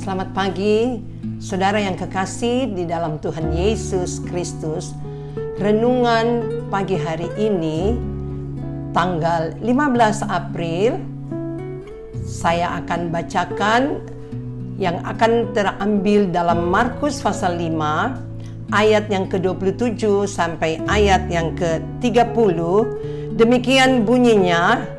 Selamat pagi, saudara yang kekasih di dalam Tuhan Yesus Kristus. Renungan pagi hari ini, tanggal 15 April, saya akan bacakan yang akan terambil dalam Markus pasal 5, ayat yang ke-27 sampai ayat yang ke-30. Demikian bunyinya.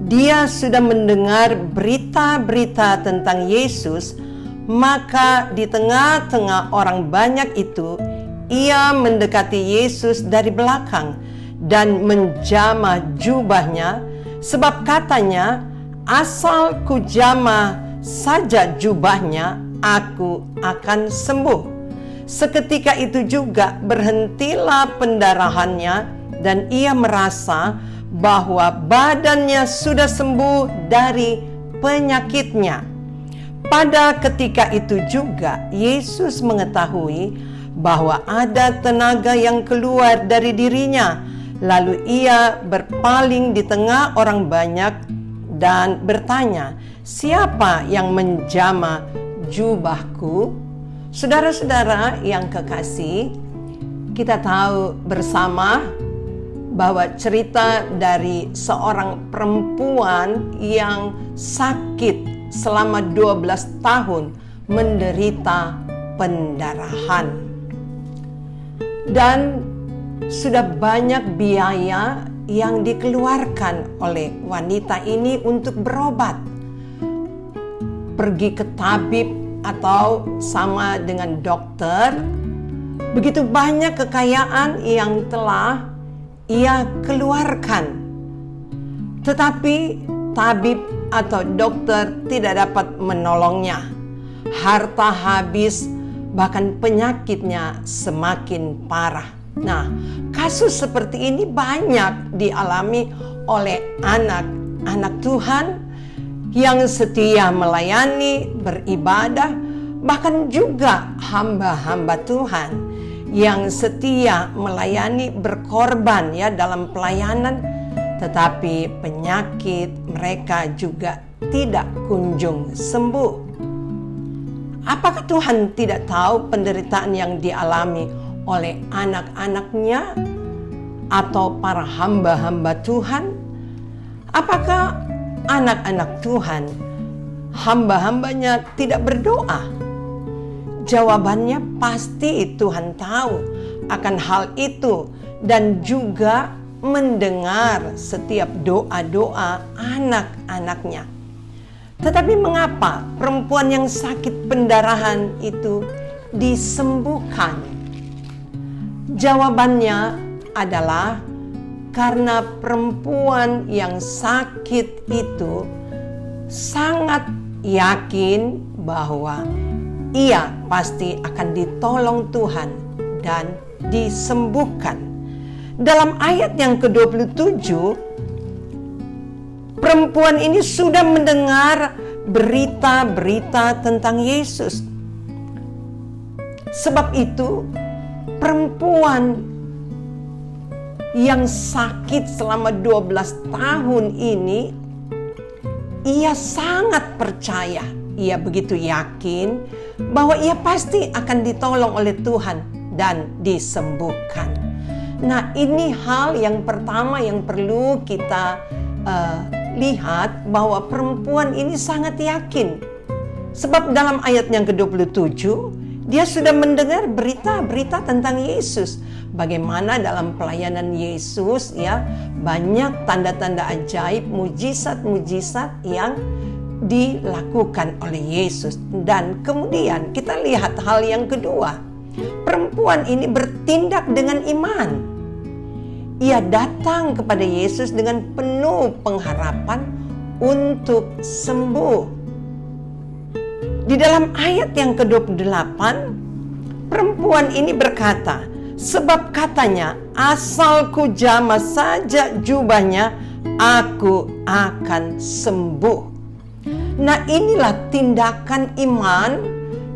Dia sudah mendengar berita-berita tentang Yesus, maka di tengah-tengah orang banyak itu, ia mendekati Yesus dari belakang dan menjamah jubahnya, sebab katanya, asal ku jamah saja jubahnya, aku akan sembuh. Seketika itu juga berhentilah pendarahannya, dan ia merasa bahwa badannya sudah sembuh dari penyakitnya. Pada ketika itu juga Yesus mengetahui bahwa ada tenaga yang keluar dari dirinya. Lalu ia berpaling di tengah orang banyak dan bertanya, "Siapa yang menjamah jubahku?" Saudara-saudara yang kekasih, kita tahu bersama bahwa cerita dari seorang perempuan yang sakit selama 12 tahun menderita pendarahan. Dan sudah banyak biaya yang dikeluarkan oleh wanita ini untuk berobat. Pergi ke tabib atau sama dengan dokter. Begitu banyak kekayaan yang telah ia keluarkan, tetapi tabib atau dokter tidak dapat menolongnya. Harta habis, bahkan penyakitnya semakin parah. Nah, kasus seperti ini banyak dialami oleh anak-anak Tuhan yang setia melayani, beribadah, bahkan juga hamba-hamba Tuhan yang setia melayani, berkorban ya dalam pelayanan, tetapi penyakit mereka juga tidak kunjung sembuh. Apakah Tuhan tidak tahu penderitaan yang dialami oleh anak-anaknya atau para hamba-hamba Tuhan? Apakah anak-anak Tuhan, hamba-hambanya tidak berdoa? Jawabannya pasti Tuhan tahu akan hal itu dan juga mendengar setiap doa-doa anak-anaknya. Tetapi mengapa perempuan yang sakit pendarahan itu disembuhkan? Jawabannya adalah karena perempuan yang sakit itu sangat yakin bahwa ia pasti akan ditolong Tuhan dan disembuhkan. Dalam ayat yang ke-27, perempuan ini sudah mendengar berita-berita tentang Yesus. Sebab itu, perempuan yang sakit selama 12 tahun ini, ia sangat percaya. Ia begitu yakin bahwa ia pasti akan ditolong oleh Tuhan dan disembuhkan. Nah, ini hal yang pertama yang perlu kita lihat, bahwa perempuan ini sangat yakin. Sebab dalam ayat yang ke-27, dia sudah mendengar berita-berita tentang Yesus. Bagaimana dalam pelayanan Yesus ya, banyak tanda-tanda ajaib, mujizat-mujizat yang dilakukan oleh Yesus. Dan kemudian kita lihat hal yang kedua. Perempuan ini bertindak dengan iman. Ia datang kepada Yesus dengan penuh pengharapan untuk sembuh. Di dalam ayat yang ke-28, perempuan ini berkata, sebab katanya, asal ku jamah saja jubahnya, aku akan sembuh. Nah, inilah tindakan iman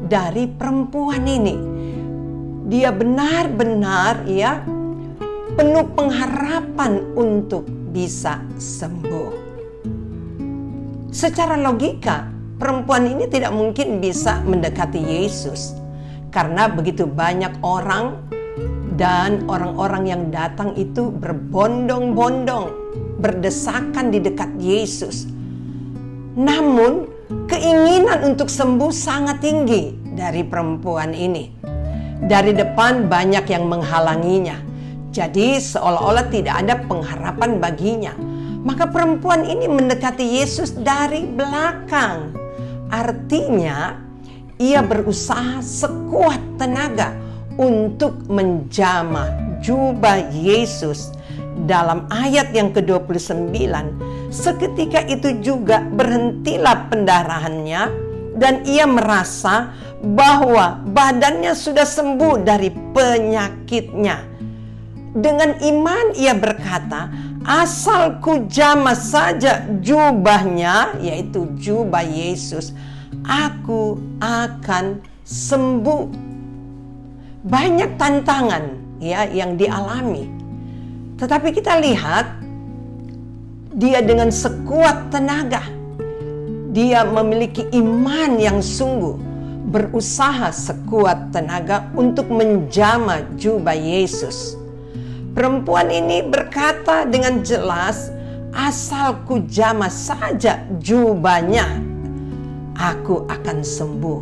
dari perempuan ini. Dia benar-benar ya penuh pengharapan untuk bisa sembuh. Secara logika, perempuan ini tidak mungkin bisa mendekati Yesus karena begitu banyak orang, dan orang-orang yang datang itu berbondong-bondong, berdesakan di dekat Yesus. Namun keinginan untuk sembuh sangat tinggi dari perempuan ini. Dari depan banyak yang menghalanginya, jadi seolah-olah tidak ada pengharapan baginya. Maka perempuan ini mendekati Yesus dari belakang. Artinya ia berusaha sekuat tenaga untuk menjamah jubah Yesus. Dalam ayat yang ke-29, seketika itu juga berhentilah pendarahannya dan ia merasa bahwa badannya sudah sembuh dari penyakitnya. Dengan iman ia berkata, asal ku jamah saja jubahnya, yaitu jubah Yesus, aku akan sembuh. Banyak tantangan ya yang dialami. Tetapi kita lihat dia dengan sekuat tenaga. Dia memiliki iman yang sungguh, berusaha sekuat tenaga untuk menjamah jubah Yesus. Perempuan ini berkata dengan jelas, asal ku jamah saja jubahnya, aku akan sembuh.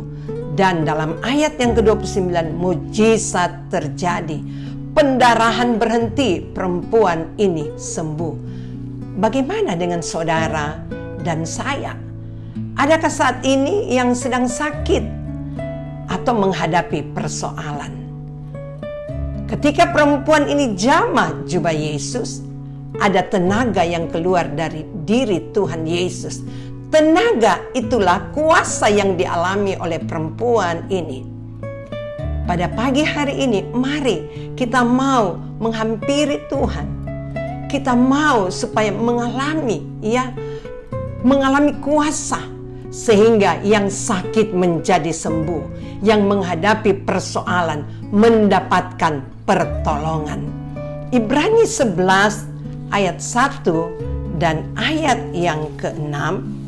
Dan dalam ayat yang ke-29, mujizat terjadi. Pendarahan berhenti, perempuan ini sembuh. Bagaimana dengan saudara dan saya? Adakah saat ini yang sedang sakit atau menghadapi persoalan? Ketika perempuan ini jamah jubah Yesus, ada tenaga yang keluar dari diri Tuhan Yesus. Tenaga itulah kuasa yang dialami oleh perempuan ini. Pada pagi hari ini, mari kita mau menghampiri Tuhan. Kita mau supaya mengalami kuasa, sehingga yang sakit menjadi sembuh, yang menghadapi persoalan mendapatkan pertolongan. Ibrani 11 ayat 1 dan ayat yang ke-6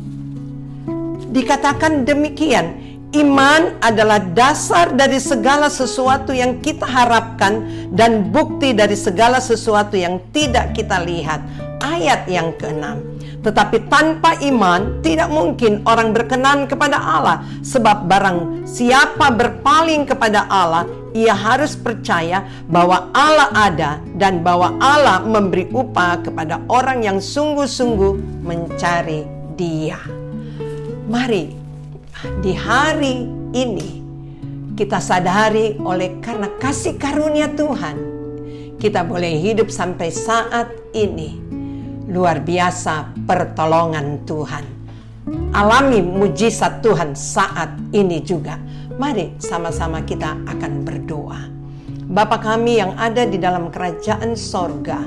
dikatakan demikian, iman adalah dasar dari segala sesuatu yang kita harapkan dan bukti dari segala sesuatu yang tidak kita lihat. Ayat yang ke-6, tetapi tanpa iman tidak mungkin orang berkenan kepada Allah, sebab barang siapa berpaling kepada Allah, ia harus percaya bahwa Allah ada dan bahwa Allah memberi upah kepada orang yang sungguh-sungguh mencari Dia. Mari di hari ini kita sadari oleh karena kasih karunia Tuhan, kita boleh hidup sampai saat ini. Luar biasa pertolongan Tuhan. Alami mujizat Tuhan saat ini juga. Mari sama-sama kita akan berdoa. Bapa kami yang ada di dalam kerajaan sorga,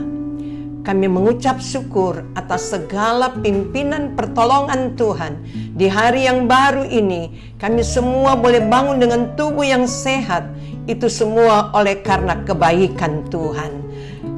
kami mengucap syukur atas segala pimpinan pertolongan Tuhan. Di hari yang baru ini, kami semua boleh bangun dengan tubuh yang sehat. Itu semua oleh karena kebaikan Tuhan.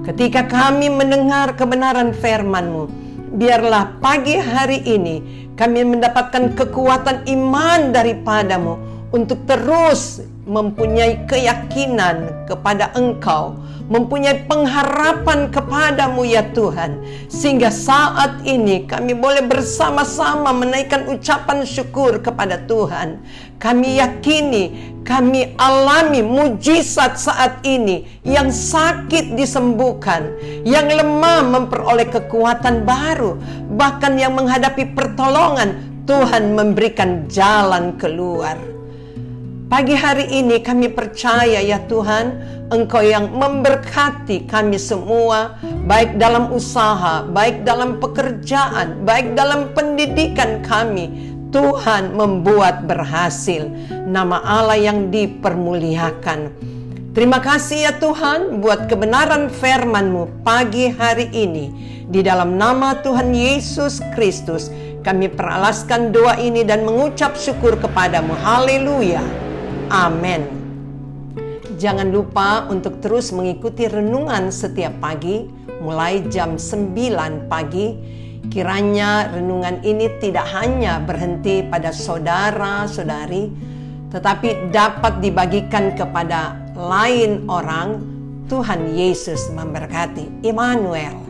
Ketika kami mendengar kebenaran firman-Mu, biarlah pagi hari ini kami mendapatkan kekuatan iman daripada-Mu untuk terus mempunyai keyakinan kepada Engkau, mempunyai pengharapan kepadamu ya Tuhan, sehingga saat ini kami boleh bersama-sama menaikkan ucapan syukur kepada Tuhan. Kami yakini, kami alami mujizat saat ini, yang sakit disembuhkan, yang lemah memperoleh kekuatan baru, bahkan yang menghadapi pertolongan, Tuhan memberikan jalan keluar. Pagi hari ini kami percaya ya Tuhan, Engkau yang memberkati kami semua, baik dalam usaha, baik dalam pekerjaan, baik dalam pendidikan kami. Tuhan membuat berhasil, nama Allah yang dipermuliakan. Terima kasih ya Tuhan buat kebenaran firman-Mu pagi hari ini. Di dalam nama Tuhan Yesus Kristus, kami peralaskan doa ini dan mengucap syukur kepadamu. Haleluya. Amin. Jangan lupa untuk terus mengikuti renungan setiap pagi mulai jam 9 pagi Kiranya renungan ini tidak hanya berhenti pada saudara-saudari, tetapi dapat dibagikan kepada lain orang. Tuhan Yesus memberkati. Immanuel.